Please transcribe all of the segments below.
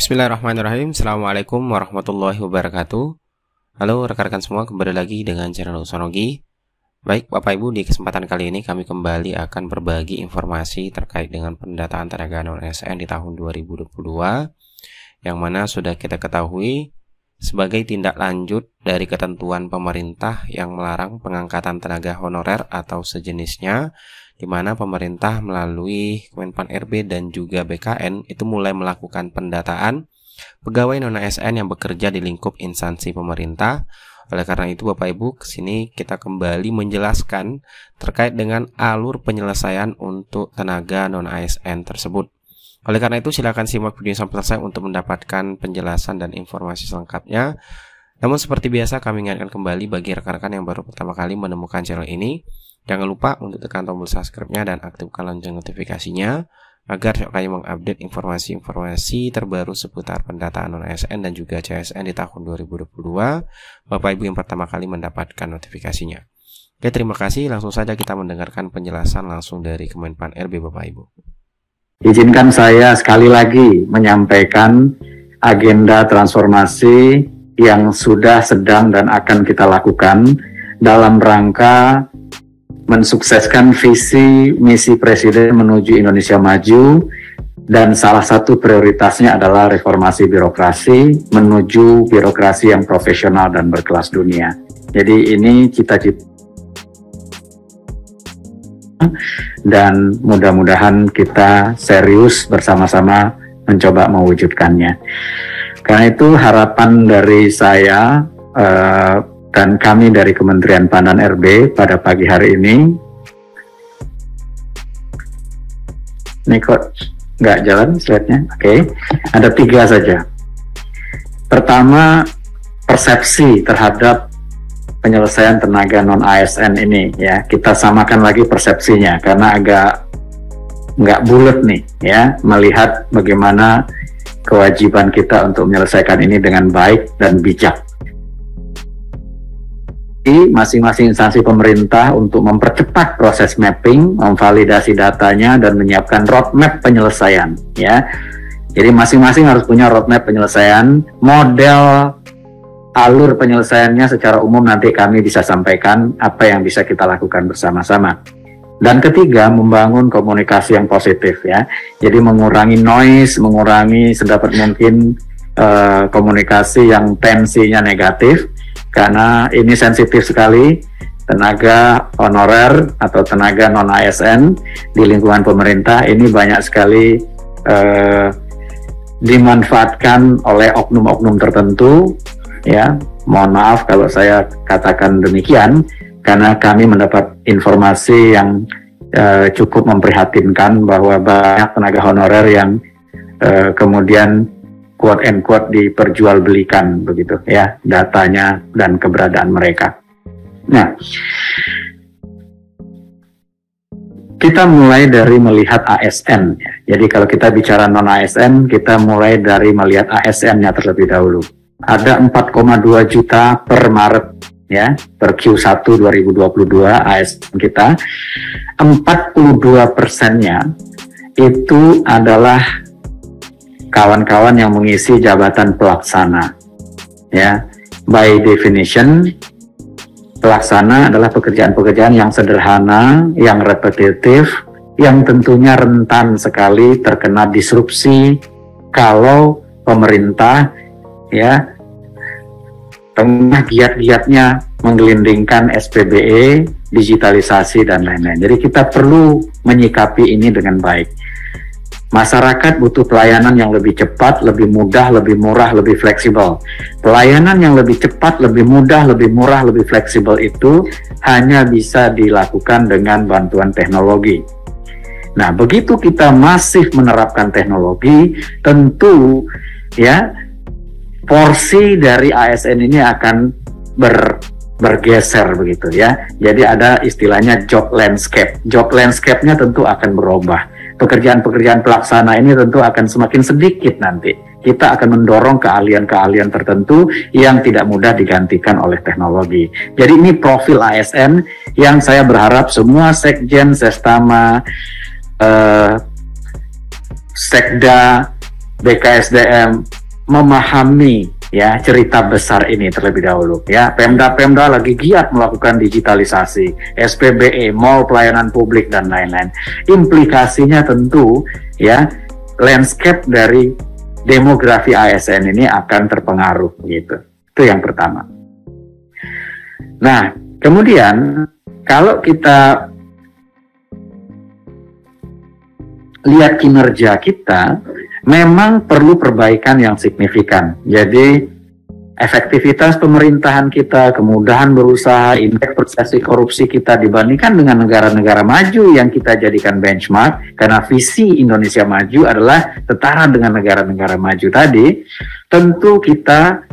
Bismillahirrahmanirrahim. Assalamualaikum warahmatullahi wabarakatuh. Halo rekan-rekan semua, kembali lagi dengan channel Usonogi. Baik Bapak Ibu, di kesempatan kali ini kami kembali akan berbagi informasi terkait dengan pendataan tenaga non-ASN di tahun 2022, yang mana sudah kita ketahui sebagai tindak lanjut dari ketentuan pemerintah yang melarang pengangkatan tenaga honorer atau sejenisnya, di mana pemerintah melalui Kemenpan RB dan juga BKN itu mulai melakukan pendataan pegawai non-ASN yang bekerja di lingkup instansi pemerintah. Oleh karena itu Bapak Ibu, kesini kita kembali menjelaskan terkait dengan alur penyelesaian untuk tenaga non-ASN tersebut. Oleh karena itu silakan simak video sampai selesai untuk mendapatkan penjelasan dan informasi selengkapnya. Namun seperti biasa kami ingatkan kembali bagi rekan-rekan yang baru pertama kali menemukan channel ini, jangan lupa untuk tekan tombol subscribe-nya dan aktifkan lonceng notifikasinya agar kami mengupdate informasi-informasi terbaru seputar pendataan non-ASN dan juga CSN di tahun 2022. Bapak Ibu yang pertama kali mendapatkan notifikasinya. Oke, terima kasih. Langsung saja kita mendengarkan penjelasan langsung dari Kemenpan RB Bapak Ibu. Izinkan saya sekali lagi menyampaikan agenda transformasi yang sudah, sedang, dan akan kita lakukan dalam rangka mensukseskan visi misi Presiden menuju Indonesia maju, dan salah satu prioritasnya adalah reformasi birokrasi menuju birokrasi yang profesional dan berkelas dunia. Jadi ini cita-cita, dan mudah-mudahan kita serius bersama-sama mencoba mewujudkannya. Karena itu harapan dari saya dan kami dari Kementerian PAN dan RB pada pagi hari ini kok nggak jalan slide-nya? Oke. Ada 3 saja. Pertama, persepsi terhadap penyelesaian tenaga non-ASN ini, ya, kita samakan lagi persepsinya karena agak nggak bulat nih, ya, melihat bagaimana kewajiban kita untuk menyelesaikan ini dengan baik dan bijak. Di masing-masing instansi pemerintah untuk mempercepat proses mapping, memvalidasi datanya, dan menyiapkan roadmap penyelesaian, ya. Jadi masing-masing harus punya roadmap penyelesaian, model alur penyelesaiannya secara umum nanti kami bisa sampaikan apa yang bisa kita lakukan bersama-sama. Dan ketiga, membangun komunikasi yang positif, ya. Jadi mengurangi noise, mengurangi sedapat mungkin komunikasi yang tensinya negatif, karena ini sensitif sekali. Tenaga honorer atau tenaga non-ASN di lingkungan pemerintah ini banyak sekali dimanfaatkan oleh oknum-oknum tertentu. Ya, mohon maaf kalau saya katakan demikian, karena kami mendapat informasi yang cukup memprihatinkan bahwa banyak tenaga honorer yang kemudian quote and quote diperjualbelikan begitu, ya, datanya dan keberadaan mereka. Nah, kita mulai dari melihat ASN, ya. Jadi kalau kita bicara non ASN, kita mulai dari melihat ASN-nya terlebih dahulu. Ada 4,2 juta per Maret, ya, per Q1 2022 ASN kita. 42%-nya itu adalah kawan-kawan yang mengisi jabatan pelaksana, ya. By definition, pelaksana adalah pekerjaan-pekerjaan yang sederhana, yang repetitif, yang tentunya rentan sekali terkena disrupsi kalau pemerintah, ya, tengah giat-giatnya menggelindingkan SPBE, digitalisasi, dan lain-lain. Jadi kita perlu menyikapi ini dengan baik. Masyarakat butuh pelayanan yang lebih cepat, lebih mudah, lebih murah, lebih fleksibel. Pelayanan yang lebih cepat, lebih mudah, lebih murah, lebih fleksibel itu hanya bisa dilakukan dengan bantuan teknologi. Nah, begitu kita masih menerapkan teknologi, tentu, ya, porsi dari ASN ini akan bergeser begitu, ya. Jadi ada istilahnya job landscape. Job landscape-nya tentu akan berubah. Pekerjaan-pekerjaan pelaksana ini tentu akan semakin sedikit nanti. Kita akan mendorong keahlian-keahlian tertentu yang tidak mudah digantikan oleh teknologi. Jadi ini profil ASN yang saya berharap semua sekjen, sestama, sekda, BKSDM memahami ya cerita besar ini terlebih dahulu ya. Pemda-pemda lagi giat melakukan digitalisasi, SPBE, mall pelayanan publik dan lain-lain. Implikasinya tentu ya landscape dari demografi ASN ini akan terpengaruh gitu. Itu yang pertama. Nah, kemudian kalau kita lihat kinerja kita, memang perlu perbaikan yang signifikan. Jadi efektivitas pemerintahan kita, kemudahan berusaha, indeks persepsi korupsi kita dibandingkan dengan negara-negara maju yang kita jadikan benchmark, karena visi Indonesia maju adalah setara dengan negara-negara maju tadi, tentu kita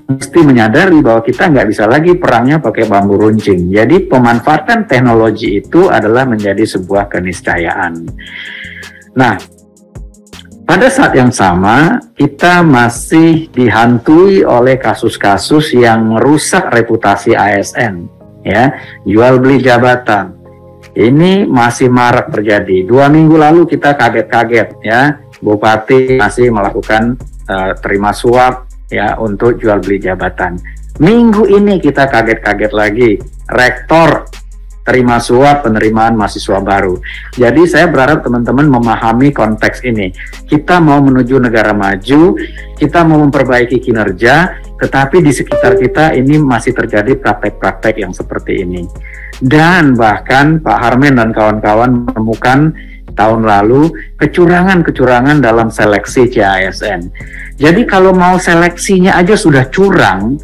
mesti menyadari bahwa kita nggak bisa lagi perangnya pakai bambu runcing. Jadi pemanfaatan teknologi itu adalah menjadi sebuah keniscayaan. Nah, pada saat yang sama, kita masih dihantui oleh kasus-kasus yang merusak reputasi ASN, ya, jual beli jabatan. Ini masih marak terjadi. 2 minggu lalu kita kaget-kaget, ya, Bupati masih melakukan terima suap, ya, untuk jual beli jabatan. Minggu ini kita kaget-kaget lagi, Rektor terima suap penerimaan mahasiswa baru. Jadi saya berharap teman-teman memahami konteks ini. Kita mau menuju negara maju, kita mau memperbaiki kinerja, tetapi di sekitar kita ini masih terjadi praktek-praktek yang seperti ini. Dan bahkan Pak Harmen dan kawan-kawan menemukan tahun lalu kecurangan-kecurangan dalam seleksi CASN. Jadi kalau mau seleksinya aja sudah curang,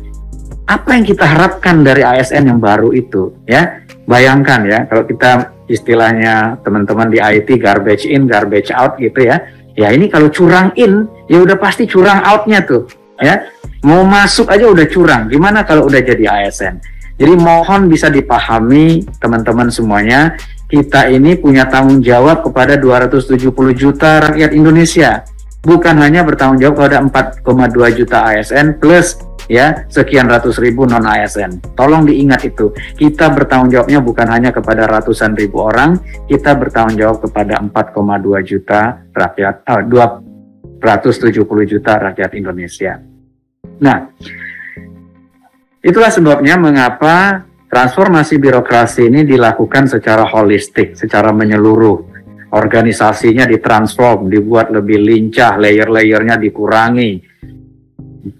apa yang kita harapkan dari ASN yang baru itu, ya? Bayangkan ya, kalau kita istilahnya teman-teman di IT garbage in, garbage out gitu ya. Ya ini kalau curang in, ya udah pasti curang outnya tuh, ya. Mau masuk aja udah curang. Gimana kalau udah jadi ASN? Jadi mohon bisa dipahami teman-teman semuanya, kita ini punya tanggung jawab kepada 270 juta rakyat Indonesia. Bukan hanya bertanggung jawab kepada 4,2 juta ASN plus ya sekian ratus ribu non ASN. Tolong diingat itu. Kita bertanggung jawabnya bukan hanya kepada ratusan ribu orang, kita bertanggung jawab kepada 4,2 juta rakyat, 270 juta rakyat Indonesia. Nah, itulah sebabnya mengapa transformasi birokrasi ini dilakukan secara holistik, secara menyeluruh. Organisasinya ditransform, dibuat lebih lincah, layer-layernya dikurangi.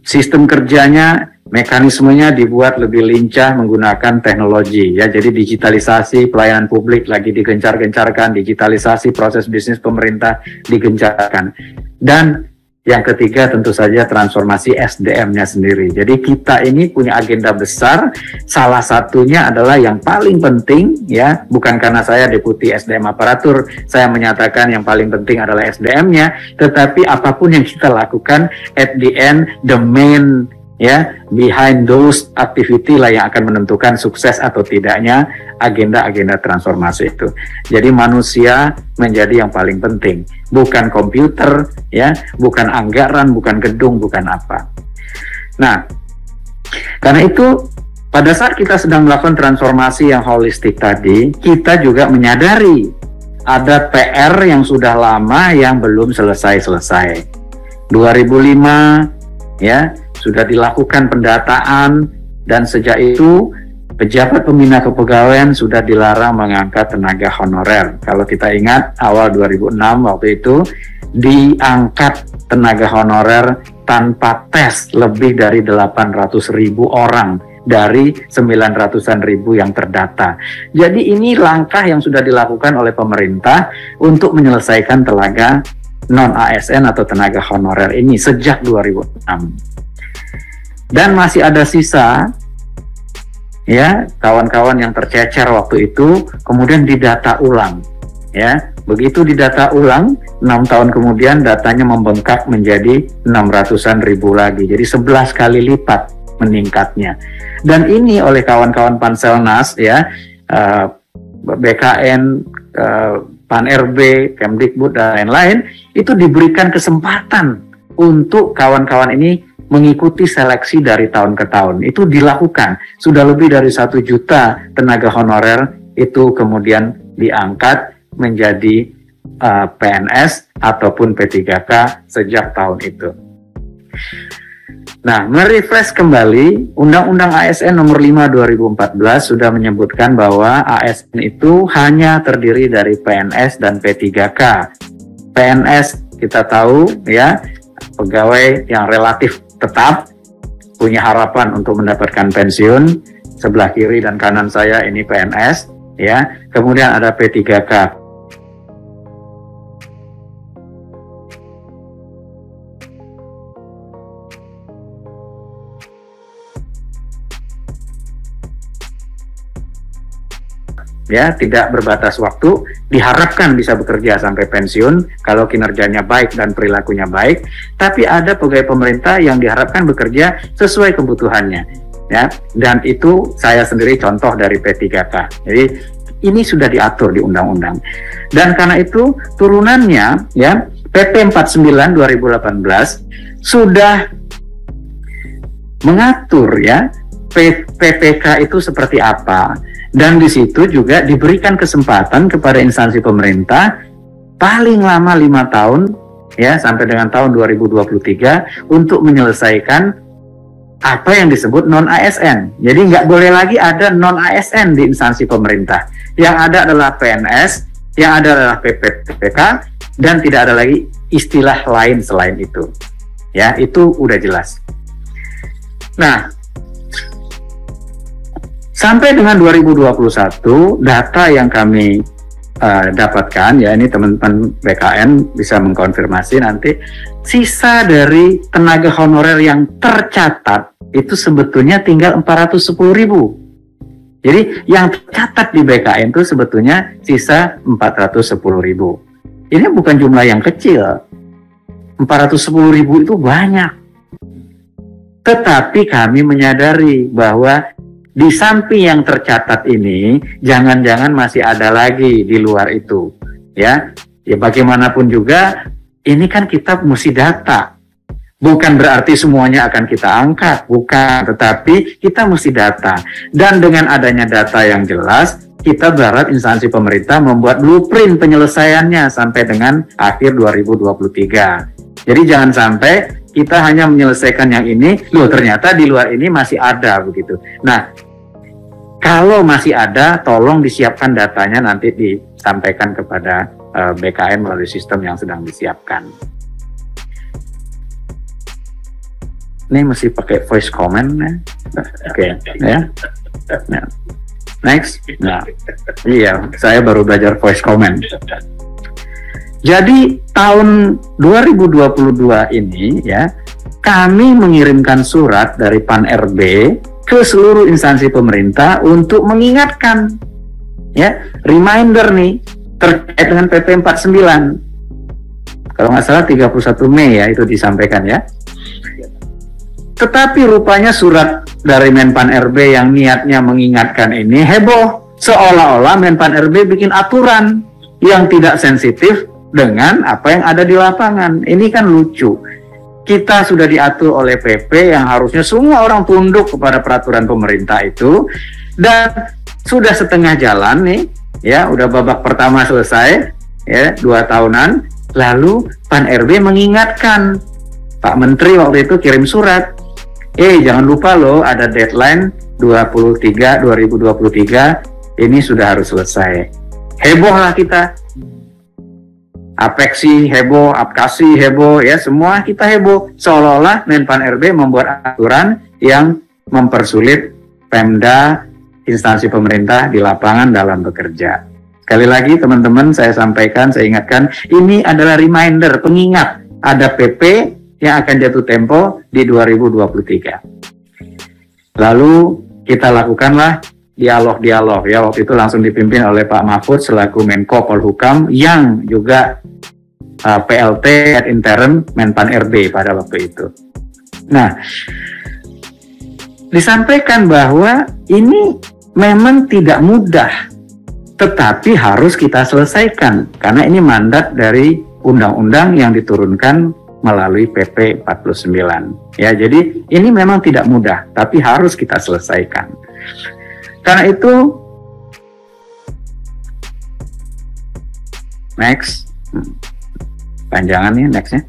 Sistem kerjanya, mekanismenya dibuat lebih lincah menggunakan teknologi. Ya, jadi digitalisasi pelayanan publik lagi digencar-gencarkan, digitalisasi proses bisnis pemerintah digencarkan. Dan yang ketiga tentu saja transformasi SDM-nya sendiri. Jadi kita ini punya agenda besar, salah satunya adalah yang paling penting ya, bukan karena saya Deputi SDM Aparatur, saya menyatakan yang paling penting adalah SDM-nya, tetapi apapun yang kita lakukan, at the end, the main ya, behind those activity lah yang akan menentukan sukses atau tidaknya agenda-agenda transformasi itu. Jadi manusia menjadi yang paling penting, bukan komputer ya, bukan anggaran, bukan gedung, bukan apa. Nah, karena itu pada saat kita sedang melakukan transformasi yang holistik tadi, kita juga menyadari ada PR yang sudah lama yang belum selesai-selesai. 2005 ya, sudah dilakukan pendataan dan sejak itu pejabat pembina kepegawaian sudah dilarang mengangkat tenaga honorer. Kalau kita ingat awal 2006 waktu itu diangkat tenaga honorer tanpa tes lebih dari 800.000 orang dari 900-an ribu yang terdata. Jadi ini langkah yang sudah dilakukan oleh pemerintah untuk menyelesaikan tenaga non-ASN atau tenaga honorer ini sejak 2006. Dan masih ada sisa ya kawan-kawan yang tercecer waktu itu, kemudian didata ulang ya. Begitu didata ulang 6 tahun kemudian datanya membengkak menjadi 600-an ribu lagi, jadi 11 kali lipat meningkatnya. Dan ini oleh kawan-kawan Panselnas ya, BKN, Pan-RB, Kemdikbud dan lain-lain, itu diberikan kesempatan untuk kawan-kawan ini mengikuti seleksi dari tahun ke tahun. Itu dilakukan. Sudah lebih dari 1 juta tenaga honorer itu kemudian diangkat menjadi PNS ataupun P3K sejak tahun itu. Nah, merefresh kembali, Undang-Undang ASN nomor 5 2014 sudah menyebutkan bahwa ASN itu hanya terdiri dari PNS dan P3K. PNS kita tahu ya, pegawai yang relatif tetap, punya harapan untuk mendapatkan pensiun. Sebelah kiri dan kanan saya ini PNS ya. Kemudian ada P3K. Ya, tidak berbatas waktu, diharapkan bisa bekerja sampai pensiun kalau kinerjanya baik dan perilakunya baik. Tapi ada pegawai pemerintah yang diharapkan bekerja sesuai kebutuhannya, ya. Dan itu saya sendiri contoh dari P3K. Jadi ini sudah diatur di undang-undang. Dan karena itu turunannya, ya, PP 49 2018 sudah mengatur ya PPK itu seperti apa. Dan di situ juga diberikan kesempatan kepada instansi pemerintah paling lama 5 tahun ya sampai dengan tahun 2023 untuk menyelesaikan apa yang disebut non ASN. Jadi nggak boleh lagi ada non ASN di instansi pemerintah. Yang ada adalah PNS, yang ada adalah PPK, dan tidak ada lagi istilah lain selain itu. Ya, itu udah jelas. Nah, sampai dengan 2021, data yang kami dapatkan, ya ini teman-teman BKN bisa mengkonfirmasi nanti, sisa dari tenaga honorer yang tercatat itu sebetulnya tinggal 410.000. Jadi yang tercatat di BKN itu sebetulnya sisa 410.000. Ini bukan jumlah yang kecil. 410.000 itu banyak. Tetapi kami menyadari bahwa di samping yang tercatat ini, jangan-jangan masih ada lagi di luar itu, ya. Ya bagaimanapun juga, ini kan kita mesti data. Bukan berarti semuanya akan kita angkat, bukan. Tetapi kita mesti data. Dan dengan adanya data yang jelas, kita berharap instansi pemerintah membuat blueprint penyelesaiannya sampai dengan akhir 2023. Jadi jangan sampai kita hanya menyelesaikan yang ini, loh ternyata di luar ini masih ada begitu. Nah, kalau masih ada, tolong disiapkan datanya nanti disampaikan kepada BKN melalui sistem yang sedang disiapkan. Ini mesti pakai voice comment ya. Oke, ya. Nah, next. Nah, iya, saya baru belajar voice comment. Jadi tahun 2022 ini ya, kami mengirimkan surat dari PAN-RB ke seluruh instansi pemerintah untuk mengingatkan ya, reminder nih terkait dengan PP 49. Kalau nggak salah 31 Mei ya itu disampaikan ya. Tetapi rupanya surat dari Menpan-RB yang niatnya mengingatkan ini heboh, seolah-olah Menpan-RB bikin aturan yang tidak sensitif dengan apa yang ada di lapangan. Ini kan lucu. Kita sudah diatur oleh PP yang harusnya semua orang tunduk kepada peraturan pemerintah itu, dan sudah setengah jalan nih, ya udah babak pertama selesai, ya 2 tahunan, lalu PAN-RB mengingatkan, Pak Menteri waktu itu kirim surat, jangan lupa loh ada deadline 2023, ini sudah harus selesai. Heboh lah kita. Apexi heboh, Apkasi heboh, ya semua kita heboh. Seolah-olah Menpan-RB membuat aturan yang mempersulit Pemda, instansi pemerintah di lapangan dalam bekerja. Sekali lagi teman-teman, saya sampaikan, saya ingatkan, ini adalah reminder, pengingat, ada PP yang akan jatuh tempo di 2023. Lalu kita lakukanlah dialog-dialog ya, waktu itu langsung dipimpin oleh Pak Mahfud selaku Menko Polhukam yang juga PLT ad interim Menpan-RB pada waktu itu. Nah, disampaikan bahwa ini memang tidak mudah, tetapi harus kita selesaikan karena ini mandat dari undang-undang yang diturunkan melalui PP 49. Ya, jadi ini memang tidak mudah, tapi harus kita selesaikan. Karena itu, next, Panjangan nih nextnya.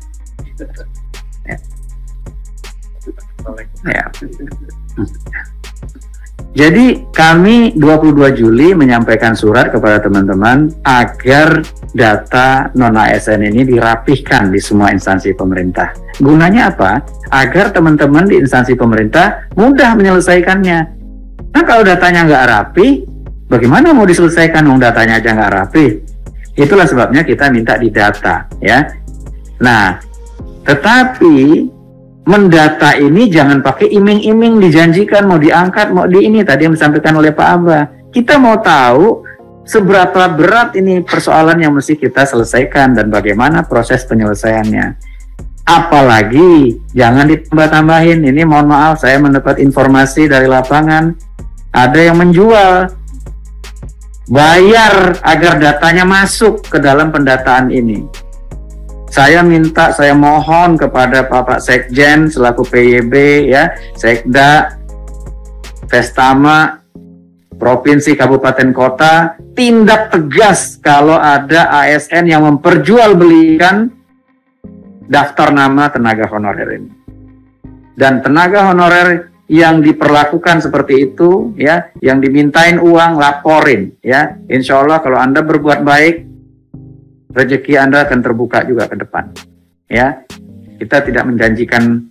Ya. Jadi kami 22 Juli menyampaikan surat kepada teman-teman agar data non-ASN ini dirapihkan di semua instansi pemerintah. Gunanya apa? Agar teman-teman di instansi pemerintah mudah menyelesaikannya. Nah kalau datanya nggak rapi, bagaimana mau diselesaikan kalau datanya aja nggak rapi? Itulah sebabnya kita minta didata, ya. Nah, tetapi mendata ini jangan pakai iming-iming, dijanjikan mau diangkat, mau di ini tadi yang disampaikan oleh Pak Aba. Kita mau tahu seberapa berat ini persoalan yang mesti kita selesaikan dan bagaimana proses penyelesaiannya. Apalagi jangan ditambah-tambahin. Ini mohon maaf, saya mendapat informasi dari lapangan ada yang menjual, bayar agar datanya masuk ke dalam pendataan ini. Saya mohon kepada Bapak Sekjen selaku PYB, ya, Sekda, Pestama, Provinsi, Kabupaten, Kota, tindak tegas kalau ada ASN yang memperjualbelikan daftar nama tenaga honorer ini. Dan tenaga honorer yang diperlakukan seperti itu, ya, yang dimintain uang, laporin, ya. Insya Allah kalau Anda berbuat baik, rezeki Anda akan terbuka juga ke depan, ya. Kita tidak menjanjikan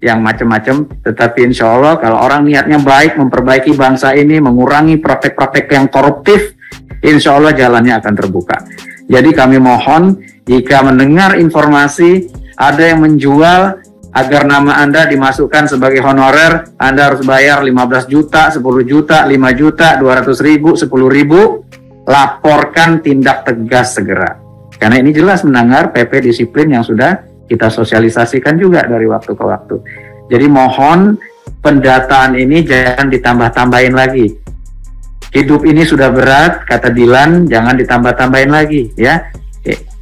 yang macam-macam, tetapi insya Allah kalau orang niatnya baik memperbaiki bangsa ini, mengurangi praktek-praktek yang koruptif, insya Allah jalannya akan terbuka. Jadi kami mohon jika mendengar informasi ada yang menjual agar nama Anda dimasukkan sebagai honorer, Anda harus bayar 15 juta, 10 juta, 5 juta, 200 ribu, 10 ribu, laporkan, tindak tegas segera. Karena ini jelas melanggar PP disiplin yang sudah kita sosialisasikan juga dari waktu ke waktu. Jadi mohon pendataan ini jangan ditambah-tambahin lagi. Hidup ini sudah berat, kata Dilan, jangan ditambah-tambahin lagi, ya.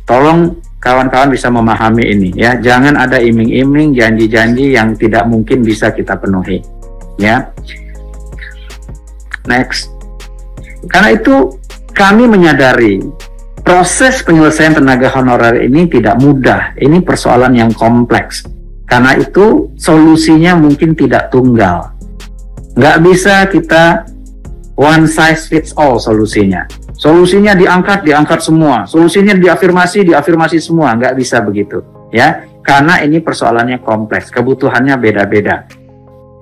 Tolong kawan-kawan bisa memahami ini, ya. Jangan ada iming-iming, janji-janji yang tidak mungkin bisa kita penuhi, ya. Next. Karena itu kami menyadari proses penyelesaian tenaga honorer ini tidak mudah. Ini persoalan yang kompleks. Karena itu solusinya mungkin tidak tunggal. Nggak bisa kita one size fits all solusinya. Solusinya diangkat semua. Solusinya diafirmasi semua. Nggak bisa begitu, ya. Karena ini persoalannya kompleks. Kebutuhannya beda-beda.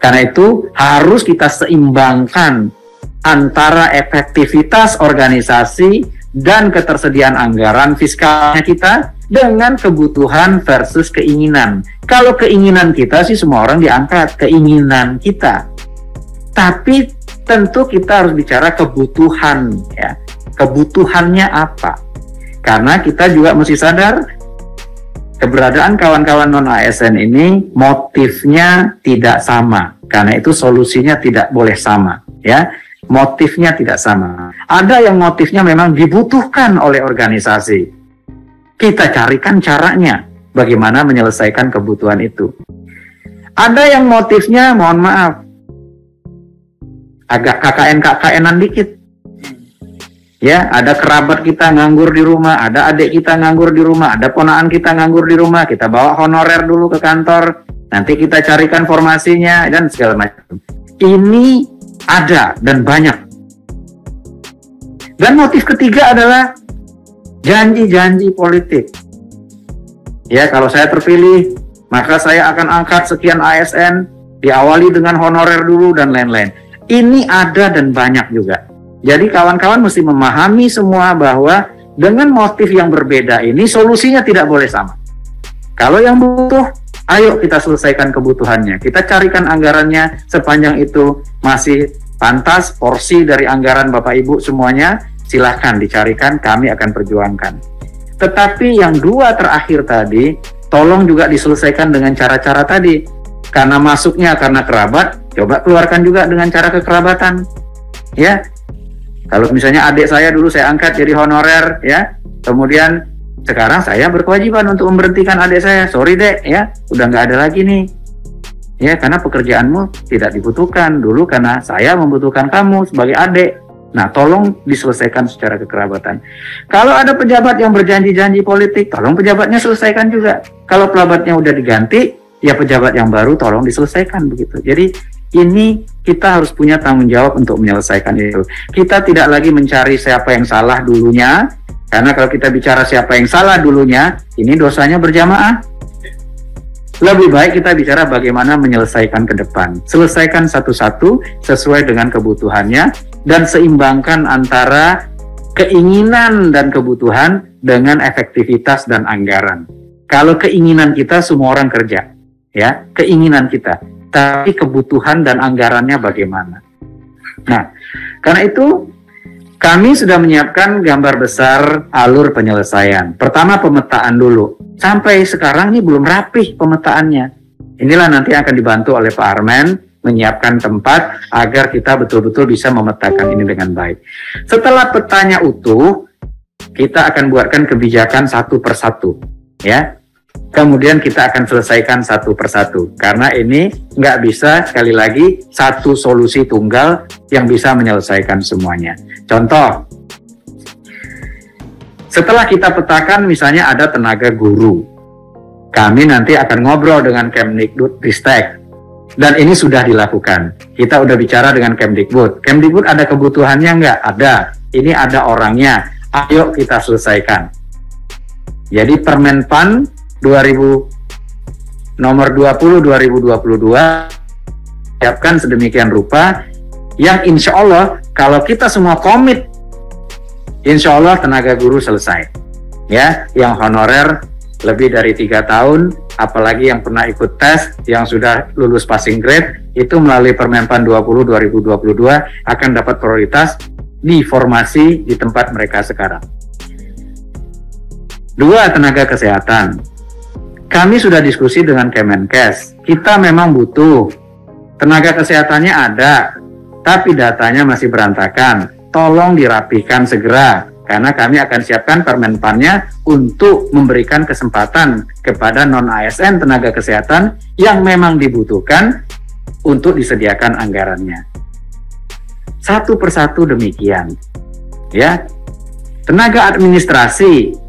Karena itu harus kita seimbangkan antara efektivitas organisasi dan ketersediaan anggaran fiskalnya kita dengan kebutuhan versus keinginan. Kalau keinginan kita sih semua orang diangkat, keinginan kita. Tapi tentu kita harus bicara kebutuhan, ya. Kebutuhannya apa? Karena kita juga mesti sadar keberadaan kawan-kawan non-ASN ini motifnya tidak sama. Karena itu solusinya tidak boleh sama, ya. Motifnya tidak sama. Ada yang motifnya memang dibutuhkan oleh organisasi. Kita carikan caranya bagaimana menyelesaikan kebutuhan itu. Ada yang motifnya, mohon maaf, agak KKN-KKN-an dikit. Ya, ada kerabat kita nganggur di rumah, ada adik kita nganggur di rumah, ada ponakan kita nganggur di rumah, kita bawa honorer dulu ke kantor, nanti kita carikan formasinya dan segala macam. Ini ada dan banyak. Dan motif ketiga adalah janji-janji politik. Ya, kalau saya terpilih, maka saya akan angkat sekian ASN, diawali dengan honorer dulu dan lain-lain. Ini ada dan banyak juga. Jadi kawan-kawan mesti memahami semua bahwa dengan motif yang berbeda ini solusinya tidak boleh sama. Kalau yang butuh, ayo kita selesaikan kebutuhannya. Kita carikan anggarannya sepanjang itu masih pantas, porsi dari anggaran Bapak Ibu semuanya, silahkan dicarikan, kami akan perjuangkan. Tetapi yang dua terakhir tadi, tolong juga diselesaikan dengan cara-cara tadi. Karena masuknya karena kerabat, coba keluarkan juga dengan cara kekerabatan. Ya, kalau misalnya adik saya dulu saya angkat jadi honorer, ya, kemudian sekarang saya berkewajiban untuk memberhentikan adik saya. Sorry dek, ya, udah nggak ada lagi nih. Ya, karena pekerjaanmu tidak dibutuhkan dulu karena saya membutuhkan kamu sebagai adik. Nah, tolong diselesaikan secara kekerabatan. Kalau ada pejabat yang berjanji-janji politik, tolong pejabatnya selesaikan juga. Kalau pejabatnya udah diganti, ya pejabat yang baru tolong diselesaikan begitu. Jadi ini kita harus punya tanggung jawab untuk menyelesaikan itu. Kita tidak lagi mencari siapa yang salah dulunya, karena kalau kita bicara siapa yang salah dulunya, ini dosanya berjamaah. Lebih baik kita bicara bagaimana menyelesaikan ke depan. Selesaikan satu-satu sesuai dengan kebutuhannya dan seimbangkan antara keinginan dan kebutuhan dengan efektivitas dan anggaran. Kalau keinginan kita semua orang kerja, ya, keinginan kita. Tapi kebutuhan dan anggarannya bagaimana? Nah, karena itu kami sudah menyiapkan gambar besar alur penyelesaian. Pertama pemetaan dulu. Sampai sekarang ini belum rapih pemetaannya. Inilah nanti akan dibantu oleh Pak Armen menyiapkan tempat agar kita betul-betul bisa memetakan ini dengan baik. Setelah petanya utuh, kita akan buatkan kebijakan satu persatu, ya. Kemudian kita akan selesaikan satu persatu. Karena ini nggak bisa, sekali lagi, satu solusi tunggal yang bisa menyelesaikan semuanya. Contoh, setelah kita petakan misalnya ada tenaga guru. Kami nanti akan ngobrol dengan Kemdikbud-Ristek. Dan ini sudah dilakukan. Kita udah bicara dengan Kemdikbud. Kemdikbud ada kebutuhannya nggak? Ada. Ini ada orangnya. Ayo kita selesaikan. Jadi Permenpan nomor 20/2022 siapkan sedemikian rupa yang insya Allah kalau kita semua komit, insya Allah tenaga guru selesai, ya, yang honorer lebih dari 3 tahun, apalagi yang pernah ikut tes, yang sudah lulus passing grade, itu melalui Permenpan 20/2022 akan dapat prioritas di formasi di tempat mereka sekarang. 2, tenaga kesehatan. Kami sudah diskusi dengan Kemenkes, kita memang butuh, tenaga kesehatannya ada, tapi datanya masih berantakan, tolong dirapikan segera, karena kami akan siapkan Permenpannya untuk memberikan kesempatan kepada non-ASN tenaga kesehatan yang memang dibutuhkan untuk disediakan anggarannya. Satu persatu demikian, ya. Tenaga administrasi,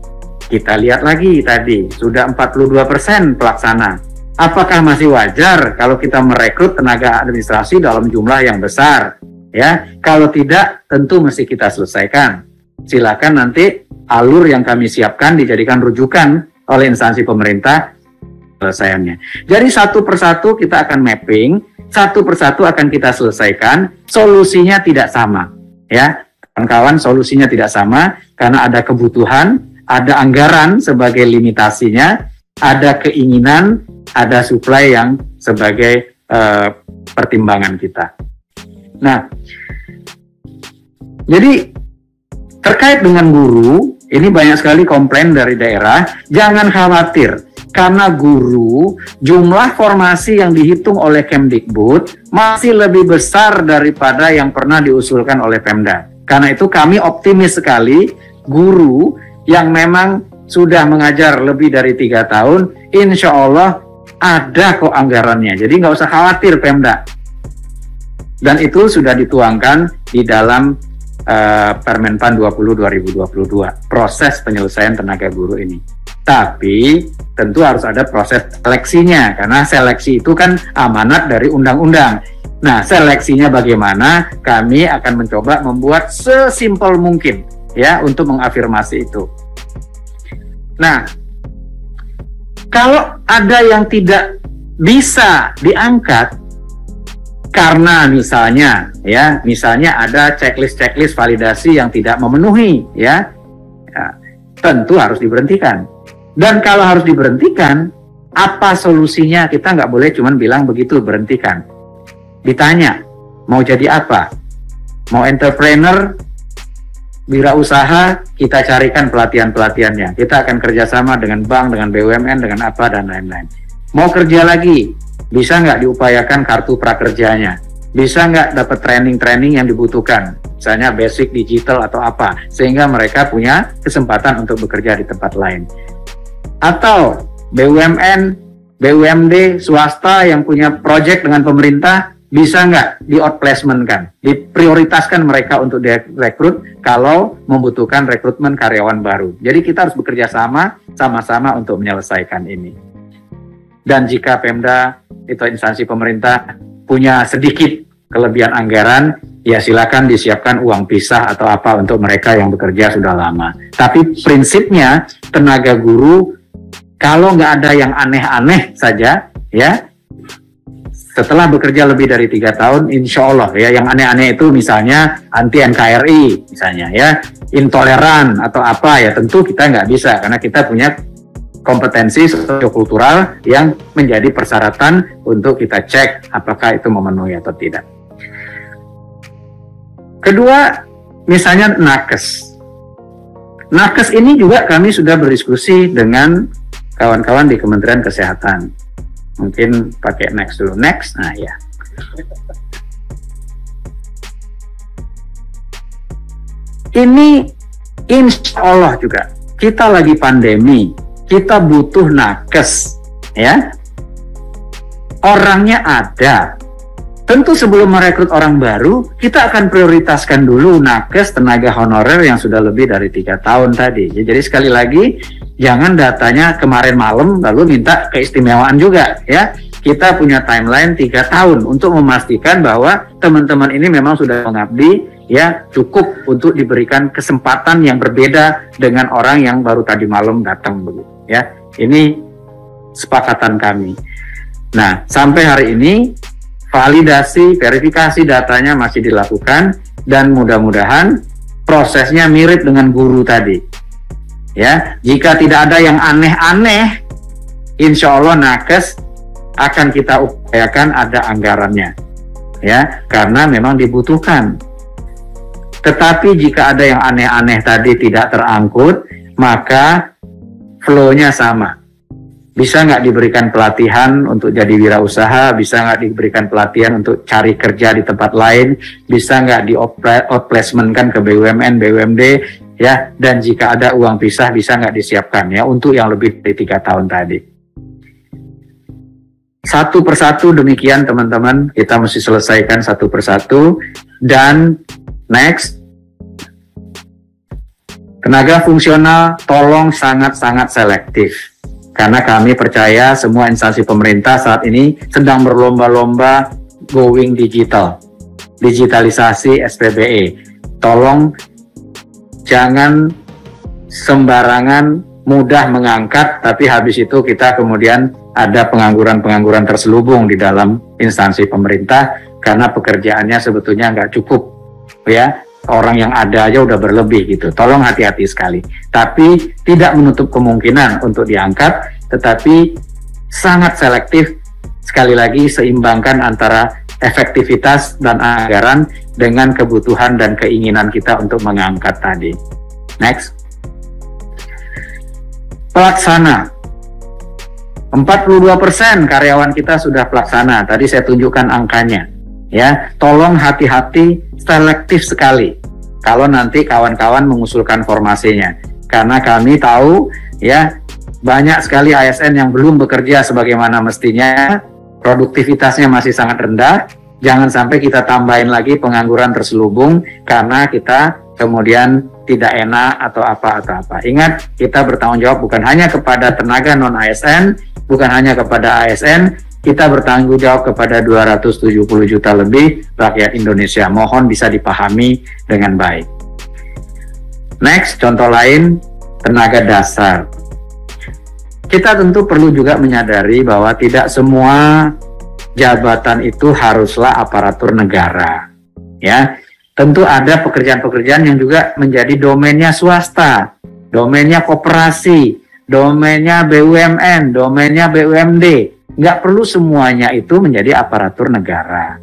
kita lihat lagi tadi, sudah 42% pelaksana. Apakah masih wajar kalau kita merekrut tenaga administrasi dalam jumlah yang besar? Ya, kalau tidak, tentu mesti kita selesaikan. Silakan nanti alur yang kami siapkan dijadikan rujukan oleh instansi pemerintah penyelesaiannya. Jadi satu persatu kita akan mapping, satu persatu akan kita selesaikan, solusinya tidak sama. Ya, kawan-kawan, solusinya tidak sama karena ada kebutuhan, ada anggaran sebagai limitasinya, ada keinginan, ada supply yang sebagai pertimbangan kita. Nah, jadi terkait dengan guru, ini banyak sekali komplain dari daerah, jangan khawatir, karena guru, jumlah formasi yang dihitung oleh Kemdikbud masih lebih besar daripada yang pernah diusulkan oleh Pemda. Karena itu kami optimis sekali, guru yang memang sudah mengajar lebih dari 3 tahun, insya Allah ada kok anggarannya. Jadi nggak usah khawatir Pemda. Dan itu sudah dituangkan di dalam Permenpan 20/2022, proses penyelesaian tenaga guru ini. Tapi tentu harus ada proses seleksinya, karena seleksi itu kan amanat dari undang-undang. Nah, seleksinya bagaimana? Kami akan mencoba membuat sesimpel mungkin, ya, untuk mengafirmasi itu. Nah, kalau ada yang tidak bisa diangkat karena misalnya ada checklist validasi yang tidak memenuhi, ya, tentu harus diberhentikan. Dan kalau harus diberhentikan, apa solusinya? Kita nggak boleh cuma bilang begitu berhentikan. Ditanya, mau jadi apa? Mau entrepreneur, wirausaha, kita carikan pelatihan-pelatihannya. Kita akan kerjasama dengan bank, dengan BUMN, dengan apa, dan lain-lain. Mau kerja lagi, bisa nggak diupayakan kartu prakerjanya? Bisa nggak dapat training-training yang dibutuhkan? Misalnya basic digital atau apa, sehingga mereka punya kesempatan untuk bekerja di tempat lain. Atau BUMN, BUMD, swasta yang punya proyek dengan pemerintah, bisa nggak di outplacement kan, diprioritaskan mereka untuk direkrut kalau membutuhkan rekrutmen karyawan baru. Jadi kita harus bekerja sama-sama untuk menyelesaikan ini. Dan jika Pemda atau instansi pemerintah punya sedikit kelebihan anggaran, ya silakan disiapkan uang pisah atau apa untuk mereka yang bekerja sudah lama. Tapi prinsipnya tenaga guru kalau nggak ada yang aneh-aneh saja, ya setelah bekerja lebih dari 3 tahun, insya Allah ya, yang aneh-aneh itu misalnya anti NKRI, misalnya ya, intoleran atau apa ya, tentu kita nggak bisa karena kita punya kompetensi sosiokultural yang menjadi persyaratan untuk kita cek apakah itu memenuhi atau tidak. Kedua, misalnya nakes. Nakes ini juga kami sudah berdiskusi dengan kawan-kawan di Kementerian Kesehatan. Mungkin pakai next dulu. Next, nah ya. Ini insya Allah juga, kita lagi pandemi, kita butuh nakes, ya. Orangnya ada. Tentu sebelum merekrut orang baru, kita akan prioritaskan dulu nakes tenaga honorer yang sudah lebih dari 3 tahun tadi. Jadi sekali lagi, jangan datanya kemarin malam lalu minta keistimewaan juga, ya. Kita punya timeline 3 tahun untuk memastikan bahwa teman-teman ini memang sudah mengabdi, ya, cukup untuk diberikan kesempatan yang berbeda dengan orang yang baru tadi malam datang begitu, ya. Ini sepakatan kami. Nah, sampai hari ini validasi, verifikasi datanya masih dilakukan dan mudah-mudahan prosesnya mirip dengan guru tadi. Ya, jika tidak ada yang aneh-aneh, insya Allah nakes akan kita upayakan ada anggarannya, ya, karena memang dibutuhkan. Tetapi jika ada yang aneh-aneh tadi tidak terangkut, maka flow-nya sama. Bisa nggak diberikan pelatihan untuk jadi wirausaha, bisa nggak diberikan pelatihan untuk cari kerja di tempat lain, bisa nggak di outplacement-kan ke BUMN, BUMD, ya, dan jika ada uang pisah bisa nggak disiapkan, ya, untuk yang lebih dari 3 tahun tadi. Satu persatu demikian teman-teman, kita mesti selesaikan satu persatu. Dan next, tenaga fungsional tolong sangat-sangat selektif. Karena kami percaya semua instansi pemerintah saat ini sedang berlomba-lomba going digital, digitalisasi SPBE. Tolong jangan sembarangan mudah mengangkat, tapi habis itu kita kemudian ada pengangguran-pengangguran terselubung di dalam instansi pemerintah karena pekerjaannya sebetulnya nggak cukup, ya. Orang yang ada aja udah berlebih gitu. Tolong hati-hati sekali. Tapi tidak menutup kemungkinan untuk diangkat, tetapi sangat selektif. Sekali lagi seimbangkan antara efektivitas dan anggaran dengan kebutuhan dan keinginan kita untuk mengangkat tadi. Next. Pelaksana. 42% karyawan kita sudah pelaksana. Tadi saya tunjukkan angkanya. Ya, tolong hati-hati, selektif sekali kalau nanti kawan-kawan mengusulkan formasinya, karena kami tahu, ya, banyak sekali ASN yang belum bekerja sebagaimana mestinya, produktivitasnya masih sangat rendah. Jangan sampai kita tambahin lagi pengangguran terselubung karena kita kemudian tidak enak atau apa. Ingat, kita bertanggung jawab bukan hanya kepada tenaga non ASN, bukan hanya kepada ASN, kita bertanggung jawab kepada 270 juta lebih rakyat Indonesia. Mohon bisa dipahami dengan baik. Next, contoh lain, tenaga dasar. Kita tentu perlu juga menyadari bahwa tidak semua jabatan itu haruslah aparatur negara. Ya, tentu ada pekerjaan-pekerjaan yang juga menjadi domainnya swasta, domainnya koperasi, domainnya BUMN, domainnya BUMD. Nggak perlu semuanya itu menjadi aparatur negara.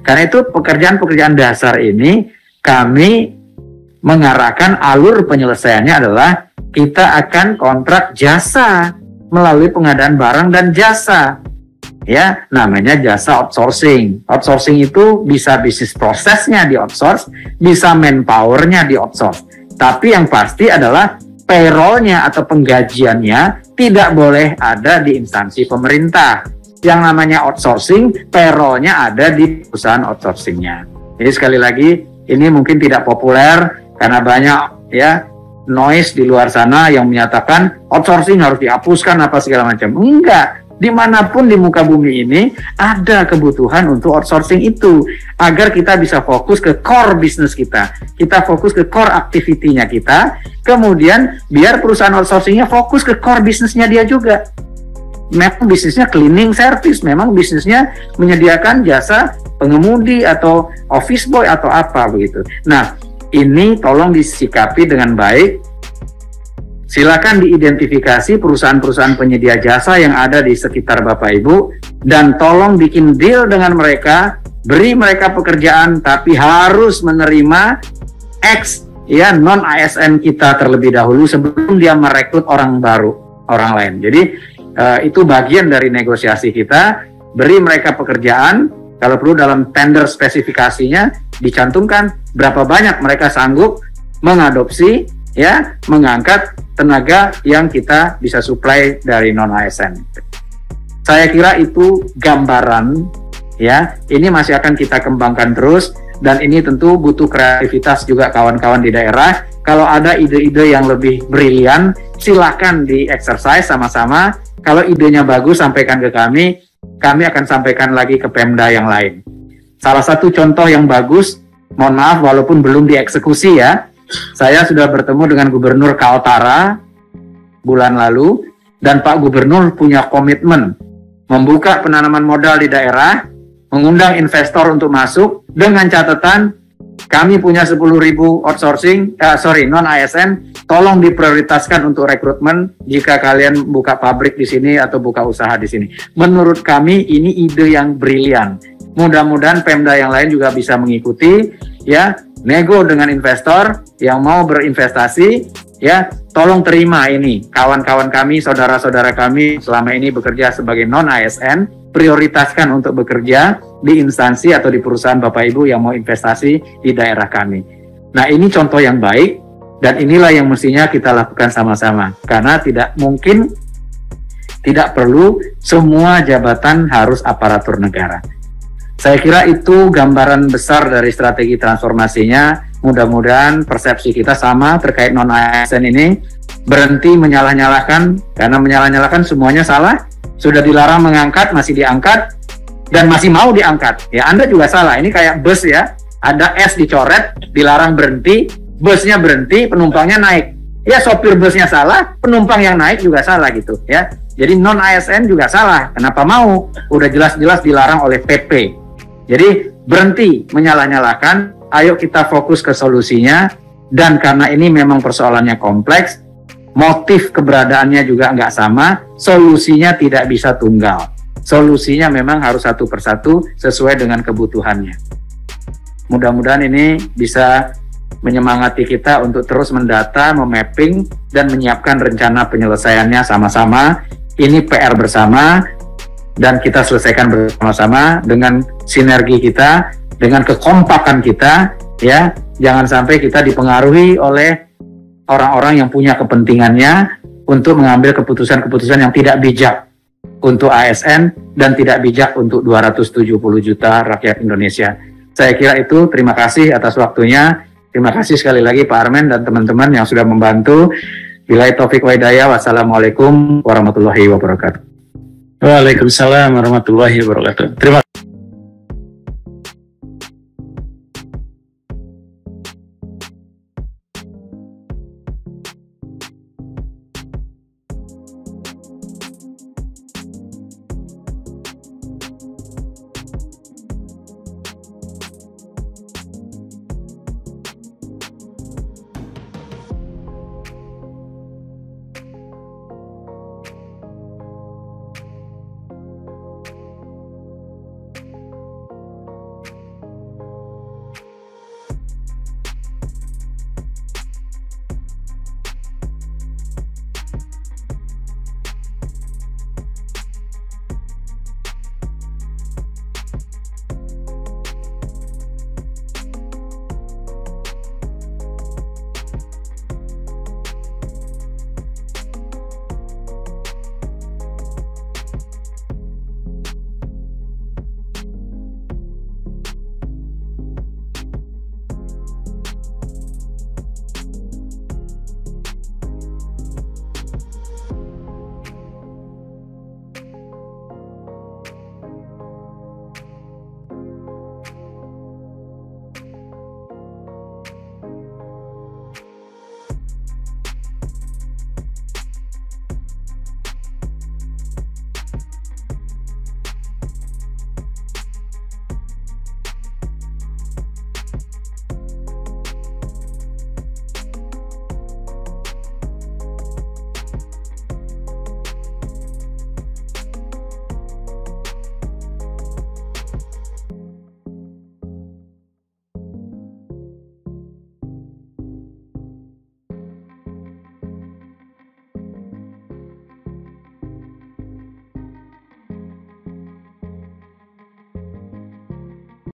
Karena itu pekerjaan-pekerjaan dasar ini kami mengarahkan alur penyelesaiannya adalah kita akan kontrak jasa melalui pengadaan barang dan jasa. Ya, namanya jasa outsourcing. Outsourcing itu bisa bisnis prosesnya di outsource, bisa manpowernya di outsource. Tapi yang pasti adalah payroll-nya atau penggajiannya tidak boleh ada di instansi pemerintah. yang namanya outsourcing, payroll-nya ada di perusahaan outsourcing-nya. Jadi sekali lagi, ini mungkin tidak populer karena banyak ya noise di luar sana yang menyatakan outsourcing harus dihapuskan apa segala macam. Enggak. Dimanapun di muka bumi ini ada kebutuhan untuk outsourcing itu agar kita bisa fokus ke core bisnis kita fokus ke core activity-nya kita, kemudian biar perusahaan outsourcingnya fokus ke core bisnisnya dia juga. Memang bisnisnya cleaning service, memang bisnisnya menyediakan jasa pengemudi atau office boy atau apa begitu. Nah, ini tolong disikapi dengan baik. Silakan diidentifikasi perusahaan-perusahaan penyedia jasa yang ada di sekitar Bapak Ibu dan tolong bikin deal dengan mereka, beri mereka pekerjaan tapi harus menerima X ya non ASN kita terlebih dahulu sebelum dia merekrut orang baru, orang lain. Jadi itu bagian dari negosiasi kita, beri mereka pekerjaan, kalau perlu dalam tender spesifikasinya dicantumkan berapa banyak mereka sanggup mengadopsi ya, mengangkat tenaga yang kita bisa supply dari non ASN. Saya kira itu gambaran ya. Ini masih akan kita kembangkan terus dan ini tentu butuh kreativitas juga kawan-kawan di daerah. Kalau ada ide-ide yang lebih brilian, silakan di-exercise sama-sama. Kalau idenya bagus sampaikan ke kami akan sampaikan lagi ke Pemda yang lain. Salah satu contoh yang bagus, mohon maaf walaupun belum dieksekusi ya, saya sudah bertemu dengan Gubernur Kaltara bulan lalu dan Pak Gubernur punya komitmen membuka penanaman modal di daerah, mengundang investor untuk masuk dengan catatan kami punya 10.000 outsourcing, non ASN, tolong diprioritaskan untuk rekrutmen jika kalian buka pabrik di sini atau buka usaha di sini. Menurut kami ini ide yang brilian. Mudah-mudahan Pemda yang lain juga bisa mengikuti ya. Nego dengan investor yang mau berinvestasi ya, tolong terima ini kawan-kawan kami, saudara-saudara kami selama ini bekerja sebagai non ASN, prioritaskan untuk bekerja di instansi atau di perusahaan Bapak Ibu yang mau investasi di daerah kami. Nah, ini contoh yang baik dan inilah yang mestinya kita lakukan sama-sama karena tidak mungkin, tidak perlu semua jabatan harus aparatur negara. Saya kira itu gambaran besar dari strategi transformasinya. Mudah-mudahan persepsi kita sama terkait non-ASN ini, berhenti menyalah-nyalahkan, karena menyalah-nyalahkan semuanya salah. Sudah dilarang mengangkat, masih diangkat, dan masih mau diangkat. Ya, Anda juga salah. Ini kayak bus ya, ada S dicoret, dilarang berhenti, busnya berhenti, penumpangnya naik. Ya, sopir busnya salah, penumpang yang naik juga salah gitu ya. Jadi non-ASN juga salah. Kenapa mau? Udah jelas-jelas dilarang oleh PP. Jadi berhenti menyalah-nyalahkan, ayo kita fokus ke solusinya, dan karena ini memang persoalannya kompleks, motif keberadaannya juga nggak sama, solusinya tidak bisa tunggal. Solusinya memang harus satu persatu sesuai dengan kebutuhannya. Mudah-mudahan ini bisa menyemangati kita untuk terus mendata, memapping, dan menyiapkan rencana penyelesaiannya sama-sama. Ini PR bersama, dan kita selesaikan bersama-sama dengan sinergi kita, dengan kekompakan kita, ya. Jangan sampai kita dipengaruhi oleh orang-orang yang punya kepentingannya untuk mengambil keputusan-keputusan yang tidak bijak untuk ASN dan tidak bijak untuk 270 juta rakyat Indonesia. Saya kira itu. Terima kasih atas waktunya. Terima kasih sekali lagi Pak Armen dan teman-teman yang sudah membantu. Billahi taufik wa hidayah. Wassalamualaikum warahmatullahi wabarakatuh. Waalaikumsalam warahmatullahi wabarakatuh. Terima